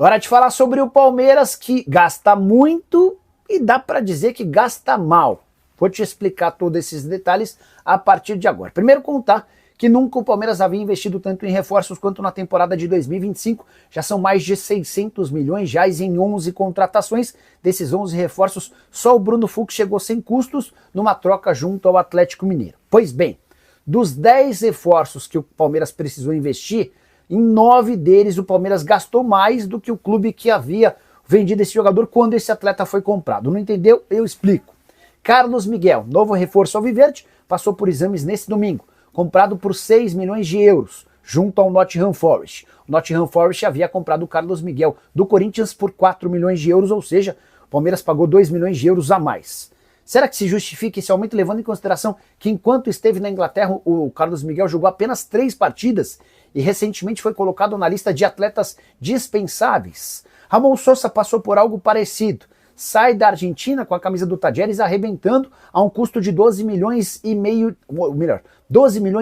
Hora de falar sobre o Palmeiras, que gasta muito e dá para dizer que gasta mal. Vou te explicar todos esses detalhes a partir de agora. Primeiro contar que nunca o Palmeiras havia investido tanto em reforços quanto na temporada de 2025. Já são mais de 600 milhões de reais em 11 contratações. Desses 11 reforços, só o Bruno Fux chegou sem custos numa troca junto ao Atlético Mineiro. Pois bem, dos 10 reforços que o Palmeiras precisou investir, em 9 deles o Palmeiras gastou mais do que o clube que havia vendido esse jogador quando esse atleta foi comprado. Não entendeu? Eu explico. Carlos Miguel, novo reforço alviverde, passou por exames nesse domingo, comprado por 6 milhões de euros, junto ao Nottingham Forest. O Nottingham Forest havia comprado o Carlos Miguel do Corinthians por 4 milhões de euros, ou seja, o Palmeiras pagou 2 milhões de euros a mais. Será que se justifica esse aumento levando em consideração que enquanto esteve na Inglaterra o Carlos Miguel jogou apenas 3 partidas e recentemente foi colocado na lista de atletas dispensáveis? Ramon Sosa passou por algo parecido. Sai da Argentina com a camisa do Tajeres arrebentando a um custo de 12 milhões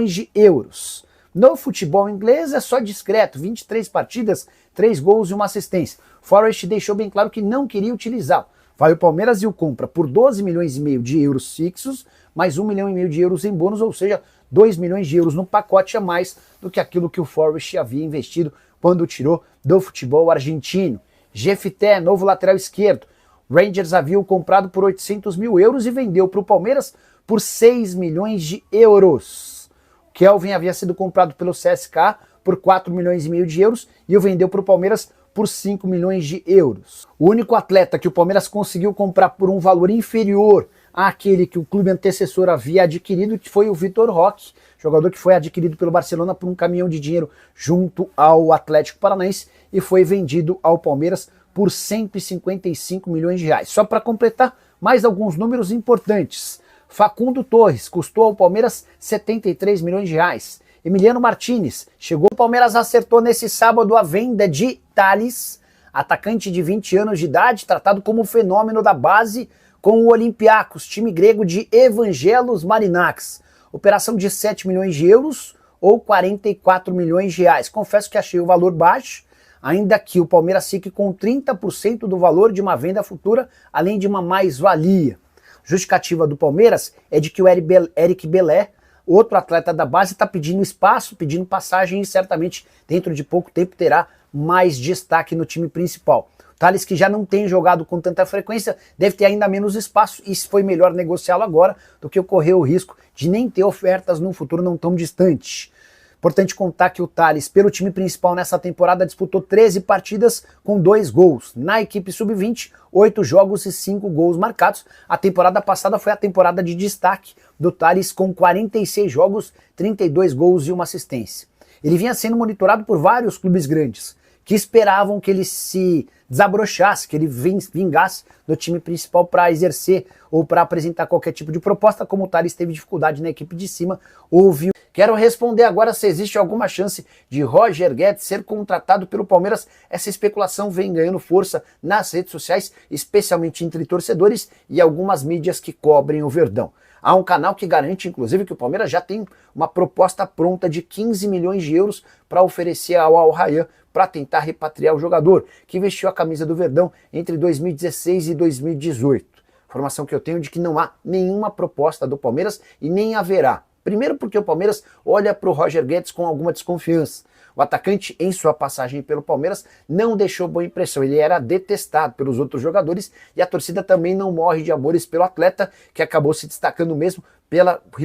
de euros. No futebol inglês é só discreto, 23 partidas, 3 gols e uma assistência. Forest deixou bem claro que não queria utilizá-lo. Vai o Palmeiras e o compra por 12 milhões e meio de euros fixos, mais 1 milhão e meio de euros em bônus, ou seja, 2 milhões de euros no pacote a mais do que aquilo que o Forest havia investido quando tirou do futebol argentino. Jefité, novo lateral esquerdo. Rangers havia o comprado por 800 mil euros e vendeu para o Palmeiras por 6 milhões de euros. Kelvin havia sido comprado pelo CSKA por 4 milhões e meio de euros e o vendeu para o Palmeiras por 5 milhões de euros. O único atleta que o Palmeiras conseguiu comprar por um valor inferior àquele que o clube antecessor havia adquirido foi o Vitor Roque, jogador que foi adquirido pelo Barcelona por um caminhão de dinheiro junto ao Atlético Paranaense e foi vendido ao Palmeiras por 155 milhões de reais. Só para completar, mais alguns números importantes. Facundo Torres custou ao Palmeiras 73 milhões de reais. Emiliano Martinez chegou, o Palmeiras acertou nesse sábado a venda de Thales, atacante de 20 anos de idade, tratado como fenômeno da base com o Olympiacos, time grego de Evangelos Marinakis. Operação de 7 milhões de euros ou 44 milhões de reais. Confesso que achei o valor baixo, ainda que o Palmeiras fique com 30% do valor de uma venda futura, além de uma mais-valia. Justificativa do Palmeiras é de que o Eric Belé, outro atleta da base, está pedindo espaço, pedindo passagem e certamente dentro de pouco tempo terá mais destaque no time principal. Thales, que já não tem jogado com tanta frequência, deve ter ainda menos espaço e foi melhor negociá-lo agora do que correr o risco de nem ter ofertas num futuro não tão distante. Importante contar que o Thales, pelo time principal nessa temporada, disputou 13 partidas com 2 gols. Na equipe sub-20, 8 jogos e 5 gols marcados. A temporada passada foi a temporada de destaque do Thales com 46 jogos, 32 gols e uma assistência. Ele vinha sendo monitorado por vários clubes grandes, que esperavam que ele se desabrochasse, que ele vingasse do time principal para exercer ou para apresentar qualquer tipo de proposta. Como o Thales teve dificuldade na equipe de cima, houve... Quero responder agora se existe alguma chance de Roger Guedes ser contratado pelo Palmeiras. Essa especulação vem ganhando força nas redes sociais, especialmente entre torcedores e algumas mídias que cobrem o Verdão. Há um canal que garante, inclusive, que o Palmeiras já tem uma proposta pronta de 15 milhões de euros para oferecer ao Al Rayyan para tentar repatriar o jogador, que vestiu a camisa do Verdão entre 2016 e 2018. Informação que eu tenho de que não há nenhuma proposta do Palmeiras e nem haverá. Primeiro porque o Palmeiras olha para o Roger Guedes com alguma desconfiança. O atacante, em sua passagem pelo Palmeiras, não deixou boa impressão. Ele era detestado pelos outros jogadores e a torcida também não morre de amores pelo atleta, que acabou se destacando mesmo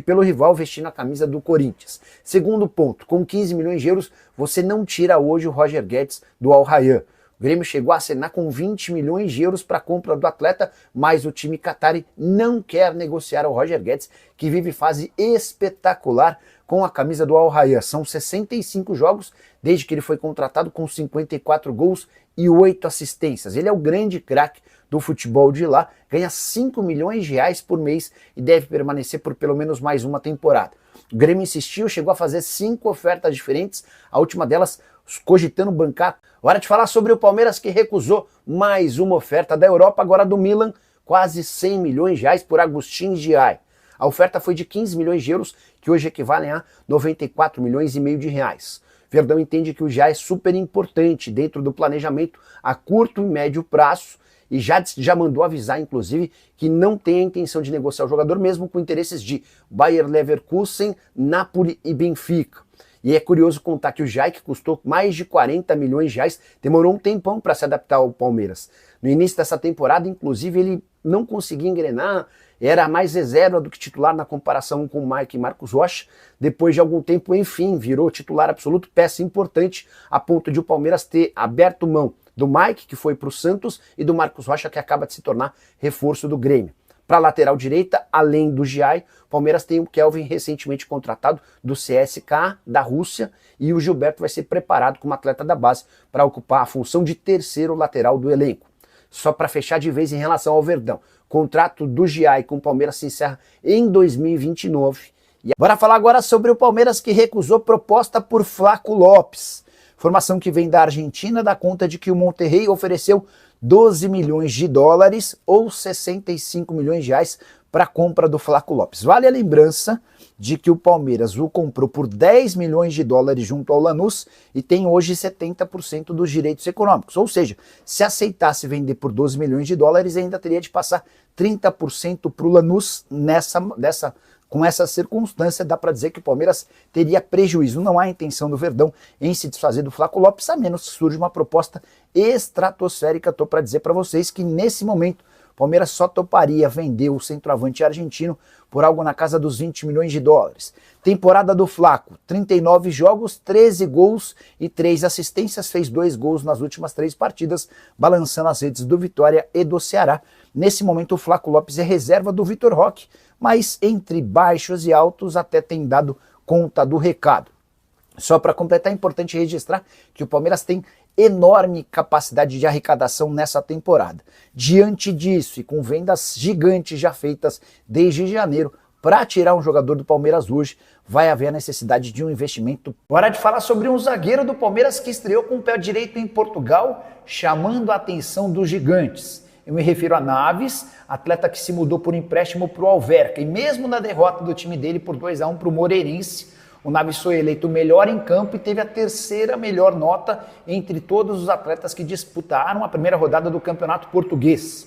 pelo rival vestindo a camisa do Corinthians. Segundo ponto, com 15 milhões de euros, você não tira hoje o Roger Guedes do Al Rayyan. O Grêmio chegou a assinar com 20 milhões de euros para a compra do atleta, mas o time qatari não quer negociar o Roger Guedes, que vive fase espetacular com a camisa do Al Rayyan. São 65 jogos desde que ele foi contratado, com 54 gols e 8 assistências. Ele é o grande craque do futebol de lá, ganha 5 milhões de reais por mês e deve permanecer por pelo menos mais uma temporada. O Grêmio insistiu, chegou a fazer 5 ofertas diferentes, a última delas cogitando bancar. Hora de falar sobre o Palmeiras, que recusou mais uma oferta da Europa, agora do Milan, quase 100 milhões de reais por Agustin Giai. A oferta foi de 15 milhões de euros, que hoje equivalem a 94 milhões e meio de reais. Verdão entende que o Giai é super importante dentro do planejamento a curto e médio prazo e já mandou avisar, inclusive, que não tem a intenção de negociar o jogador, mesmo com interesses de Bayer Leverkusen, Napoli e Benfica. E é curioso contar que o Giai, que custou mais de 40 milhões de reais, demorou um tempão para se adaptar ao Palmeiras. No início dessa temporada, inclusive, ele não conseguia engrenar, era mais reserva do que titular na comparação com o Mike e Marcos Rocha. Depois de algum tempo, enfim, virou titular absoluto, peça importante, a ponto de o Palmeiras ter aberto mão do Mike, que foi para o Santos, e do Marcos Rocha, que acaba de se tornar reforço do Grêmio. Para a lateral direita, além do Giai, o Palmeiras tem o Kelvin recentemente contratado do CSKA da Rússia, e o Gilberto vai ser preparado como atleta da base para ocupar a função de terceiro lateral do elenco. Só para fechar de vez em relação ao Verdão, o contrato do Giai com o Palmeiras se encerra em 2029. E bora falar agora sobre o Palmeiras, que recusou proposta por Flaco Lopes. Informação que vem da Argentina dá conta de que o Monterrey ofereceu 12 milhões de dólares ou 65 milhões de reais para a compra do Flaco Lopes. Vale a lembrança de que o Palmeiras o comprou por 10 milhões de dólares junto ao Lanús e tem hoje 70% dos direitos econômicos. Ou seja, se aceitasse vender por 12 milhões de dólares, ainda teria de passar 30% para o Lanús com essa circunstância. Dá para dizer que o Palmeiras teria prejuízo. Não há intenção do Verdão em se desfazer do Flaco Lopes, a menos que surja uma proposta estratosférica. Estou para dizer para vocês que nesse momento o Palmeiras só toparia vender o centroavante argentino por algo na casa dos 20 milhões de dólares. Temporada do Flaco, 39 jogos, 13 gols e 3 assistências, fez 2 gols nas últimas 3 partidas, balançando as redes do Vitória e do Ceará. Nesse momento o Flaco Lopes é reserva do Vitor Roque, mas entre baixos e altos até tem dado conta do recado. Só para completar, é importante registrar que o Palmeiras tem enorme capacidade de arrecadação nessa temporada. Diante disso, e com vendas gigantes já feitas desde janeiro, para tirar um jogador do Palmeiras hoje, vai haver a necessidade de um investimento. Hora de falar sobre um zagueiro do Palmeiras que estreou com o pé direito em Portugal, chamando a atenção dos gigantes. Eu me refiro a Naves, atleta que se mudou por empréstimo para o Alverca, e mesmo na derrota do time dele por 2-1 para o Moreirense, o Naves foi eleito o melhor em campo e teve a terceira melhor nota entre todos os atletas que disputaram a primeira rodada do Campeonato Português.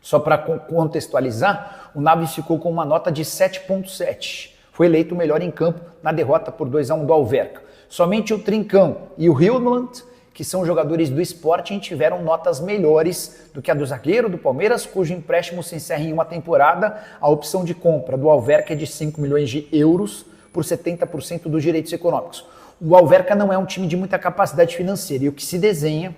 Só para contextualizar, o Naves ficou com uma nota de 7.7. Foi eleito o melhor em campo na derrota por 2-1 do Alverca. Somente o Trincão e o Hilland, que são jogadores do Sporting, tiveram notas melhores do que a do zagueiro do Palmeiras, cujo empréstimo se encerra em uma temporada. A opção de compra do Alverca é de 5 milhões de euros por 70% dos direitos econômicos. O Alverca não é um time de muita capacidade financeira, e o que se desenha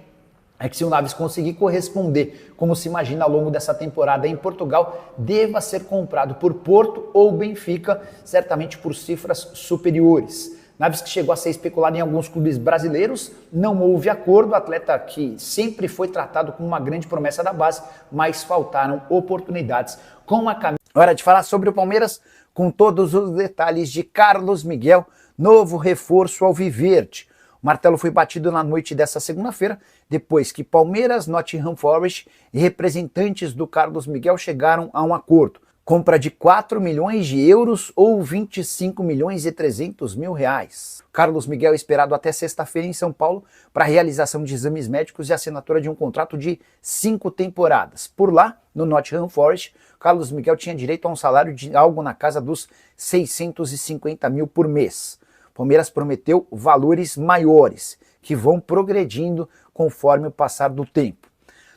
é que se o Naves conseguir corresponder, como se imagina ao longo dessa temporada em Portugal, deva ser comprado por Porto ou Benfica, certamente por cifras superiores. Naves que chegou a ser especulado em alguns clubes brasileiros, não houve acordo, atleta que sempre foi tratado como uma grande promessa da base, mas faltaram oportunidades com a camisa. Hora de falar sobre o Palmeiras com todos os detalhes de Carlos Miguel, novo reforço alviverde. O martelo foi batido na noite dessa segunda-feira, depois que Palmeiras, Nottingham Forest e representantes do Carlos Miguel chegaram a um acordo. Compra de 4 milhões de euros ou 25 milhões e 300 mil reais. Carlos Miguel é esperado até sexta-feira em São Paulo para a realização de exames médicos e assinatura de um contrato de 5 temporadas. Por lá, no Nottingham Forest, Carlos Miguel tinha direito a um salário de algo na casa dos 650 mil por mês. Palmeiras prometeu valores maiores, que vão progredindo conforme o passar do tempo.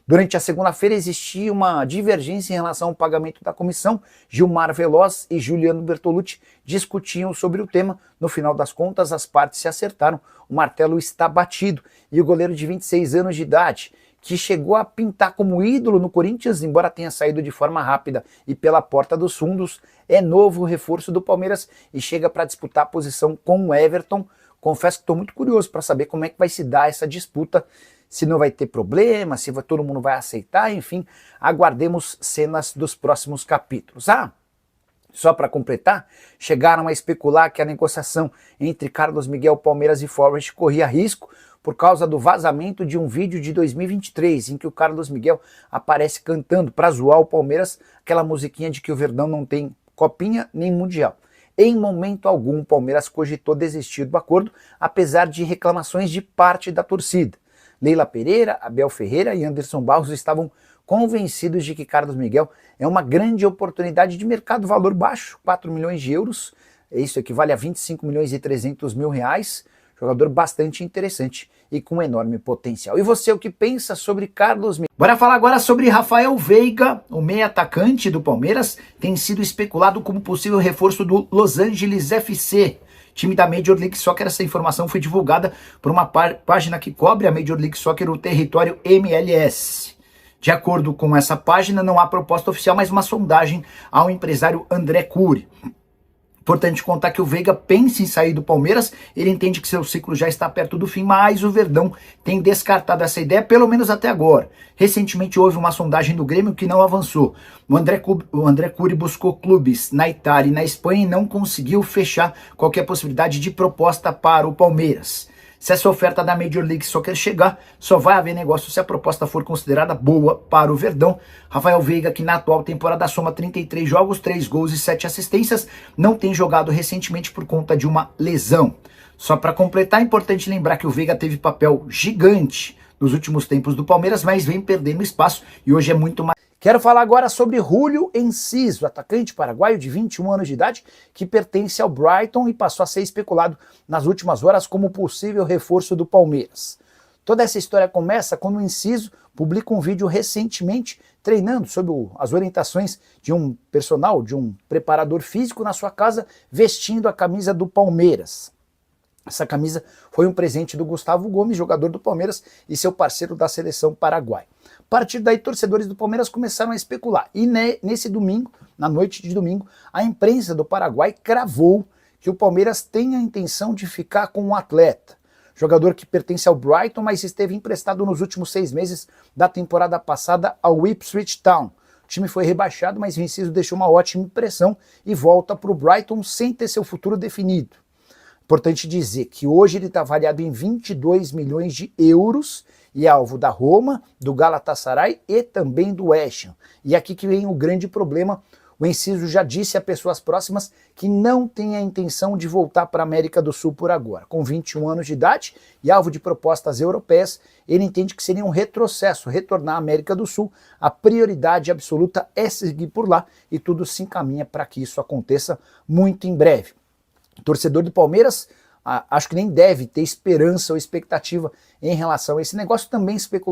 Durante a segunda-feira existia uma divergência em relação ao pagamento da comissão. Gilmar Veloz e Juliano Bertolucci discutiam sobre o tema. No final das contas, as partes se acertaram. O martelo está batido e o goleiro de 26 anos de idade, que chegou a pintar como ídolo no Corinthians, embora tenha saído de forma rápida e pela porta dos fundos, é novo reforço do Palmeiras e chega para disputar a posição com o Everton. Confesso que estou muito curioso para saber como é que vai se dar essa disputa, se não vai ter problema, se todo mundo vai aceitar, enfim, aguardemos cenas dos próximos capítulos. Só para completar, chegaram a especular que a negociação entre Carlos Miguel, Palmeiras e Forest corria risco por causa do vazamento de um vídeo de 2023, em que o Carlos Miguel aparece cantando para zoar o Palmeiras aquela musiquinha de que o Verdão não tem copinha nem mundial. Em momento algum, o Palmeiras cogitou desistir do acordo, apesar de reclamações de parte da torcida. Leila Pereira, Abel Ferreira e Anderson Barros estavam convencidos de que Carlos Miguel é uma grande oportunidade de mercado, valor baixo, 4 milhões de euros, isso equivale a 25 milhões e 300 mil reais, jogador bastante interessante e com enorme potencial. E você, o que pensa sobre Carlos Miguel? Bora falar agora sobre Rafael Veiga, o meia atacante do Palmeiras, tem sido especulado como possível reforço do Los Angeles FC, time da Major League Soccer. Essa informação foi divulgada por uma página que cobre a Major League Soccer, o território MLS. De acordo com essa página, não há proposta oficial, mas uma sondagem ao empresário André Cury. Importante contar que o Veiga pensa em sair do Palmeiras, ele entende que seu ciclo já está perto do fim, mas o Verdão tem descartado essa ideia, pelo menos até agora. Recentemente houve uma sondagem do Grêmio que não avançou. O André Cury buscou clubes na Itália e na Espanha e não conseguiu fechar qualquer possibilidade de proposta para o Palmeiras. Se essa oferta da Major League Soccer chegar, só vai haver negócio se a proposta for considerada boa para o Verdão. Rafael Veiga, que na atual temporada soma 33 jogos, 3 gols e 7 assistências, não tem jogado recentemente por conta de uma lesão. Só para completar, é importante lembrar que o Veiga teve papel gigante nos últimos tempos do Palmeiras, mas vem perdendo espaço e hoje é muito mais. Quero falar agora sobre Júlio Enciso, atacante paraguaio de 21 anos de idade, que pertence ao Brighton e passou a ser especulado nas últimas horas como possível reforço do Palmeiras. Toda essa história começa quando o Enciso publica um vídeo recentemente treinando sob as orientações de um personal, de um preparador físico na sua casa, vestindo a camisa do Palmeiras. Essa camisa foi um presente do Gustavo Gomes, jogador do Palmeiras e seu parceiro da seleção paraguaia. A partir daí, torcedores do Palmeiras começaram a especular. E nesse domingo, na noite de domingo, a imprensa do Paraguai cravou que o Palmeiras tem a intenção de ficar com um atleta. Jogador que pertence ao Brighton, mas esteve emprestado nos últimos 6 meses da temporada passada ao Ipswich Town. O time foi rebaixado, mas o Enciso deixou uma ótima impressão e volta para o Brighton sem ter seu futuro definido. Importante dizer que hoje ele está avaliado em 22 milhões de euros e é alvo da Roma, do Galatasaray e também do West Ham. E aqui que vem o grande problema. O Enciso já disse a pessoas próximas que não tem a intenção de voltar para a América do Sul por agora. Com 21 anos de idade e alvo de propostas europeias, ele entende que seria um retrocesso retornar à América do Sul. A prioridade absoluta é seguir por lá e tudo se encaminha para que isso aconteça muito em breve. O torcedor do Palmeiras, acho que nem deve ter esperança ou expectativa em relação a esse negócio, também especulou.